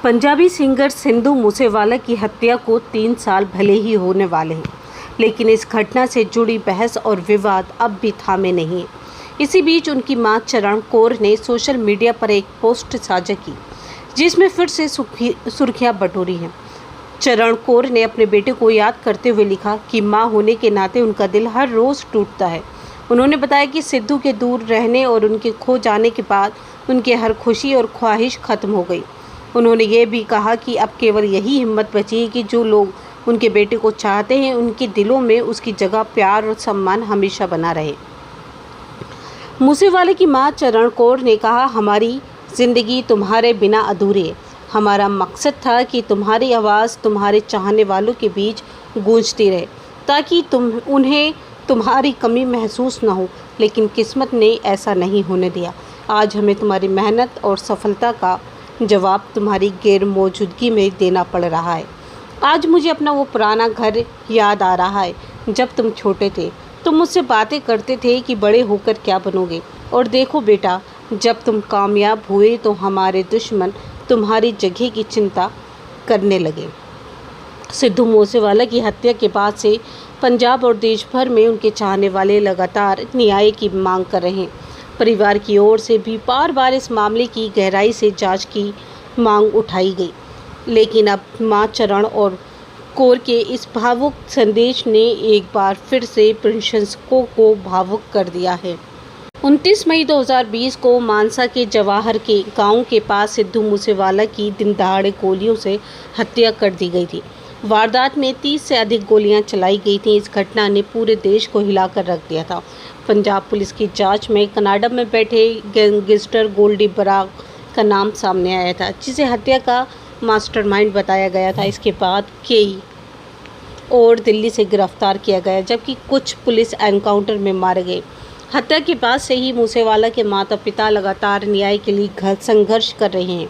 Punjabi singer Sidhu Moosewala की हत्या को 3 साल भले ही होने वाले हैं, लेकिन इस घटना से जुड़ी बहस और विवाद अब भी थामे नहीं है। इसी बीच उनकी मां चरण कौर ने सोशल मीडिया पर एक पोस्ट साझा की, जिसमें फिर से सुर्खियां बटोरी हैं। चरण कौर ने अपने बेटे को याद करते हुए लिखा कि मां होने के नाते उनका दिल हर रोज़ टूटता है। उन्होंने बताया कि सिद्धू के दूर रहने और उनके खो जाने के बाद उनकी हर खुशी और ख्वाहिश खत्म हो गई। उन्होंने ये भी कहा कि अब केवल यही हिम्मत बची है कि जो लोग उनके बेटे को चाहते हैं, उनके दिलों में उसकी जगह प्यार और सम्मान हमेशा बना रहे। मूसेवाले की मां चरण कौर ने कहा, हमारी ज़िंदगी तुम्हारे बिना अधूरी है। हमारा मकसद था कि तुम्हारी आवाज़ तुम्हारे चाहने वालों के बीच गूंजती रहे, ताकि उन्हें तुम्हारी कमी महसूस न हो, लेकिन किस्मत ने ऐसा नहीं होने दिया। आज हमें तुम्हारी मेहनत और सफलता का जवाब तुम्हारी गैर मौजूदगी में देना पड़ रहा है। आज मुझे अपना वो पुराना घर याद आ रहा है। जब तुम छोटे थे, तुम मुझसे बातें करते थे कि बड़े होकर क्या बनोगे, और देखो बेटा, जब तुम कामयाब हुए तो हमारे दुश्मन तुम्हारी जगह की चिंता करने लगे। सिद्धू मूसेवाला की हत्या के बाद से पंजाब और देश भर में उनके चाहने वाले लगातार न्याय की मांग कर रहे हैं। परिवार की ओर से भी बार बार इस मामले की गहराई से जांच की मांग उठाई गई, लेकिन अब मां चरण और कौर के इस भावुक संदेश ने एक बार फिर से प्रशंसकों को भावुक कर दिया है। 29 मई 2020 को मानसा के जवाहर के गांव के पास सिद्धू मूसेवाला की दिनदहाड़े गोलियों से हत्या कर दी गई थी। वारदात में 30 से अधिक गोलियां चलाई गई थीं। इस घटना ने पूरे देश को हिलाकर रख दिया था। पंजाब पुलिस की जांच में कनाडा में बैठे गैंगस्टर गोल्डी बराग का नाम सामने आया था, जिसे हत्या का मास्टरमाइंड बताया गया था। इसके बाद कई और दिल्ली से गिरफ्तार किया गया, जबकि कुछ पुलिस एनकाउंटर में मारे गए। हत्या के बाद से ही मूसेवाला के माता पिता लगातार न्याय के लिए संघर्ष कर रहे हैं।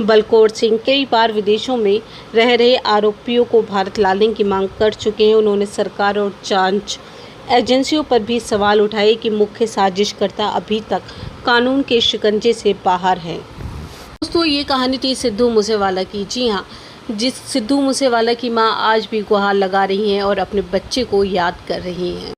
बलकौर सिंह कई बार विदेशों में रह रहे आरोपियों को भारत लाने की मांग कर चुके हैं। उन्होंने सरकार और जांच एजेंसियों पर भी सवाल उठाए कि मुख्य साजिशकर्ता अभी तक कानून के शिकंजे से बाहर हैं। दोस्तों, ये कहानी थी सिद्धू मूसेवाला की। जी हाँ, जिस सिद्धू मूसेवाला की मां आज भी गुहार लगा रही हैं और अपने बच्चे को याद कर रही हैं।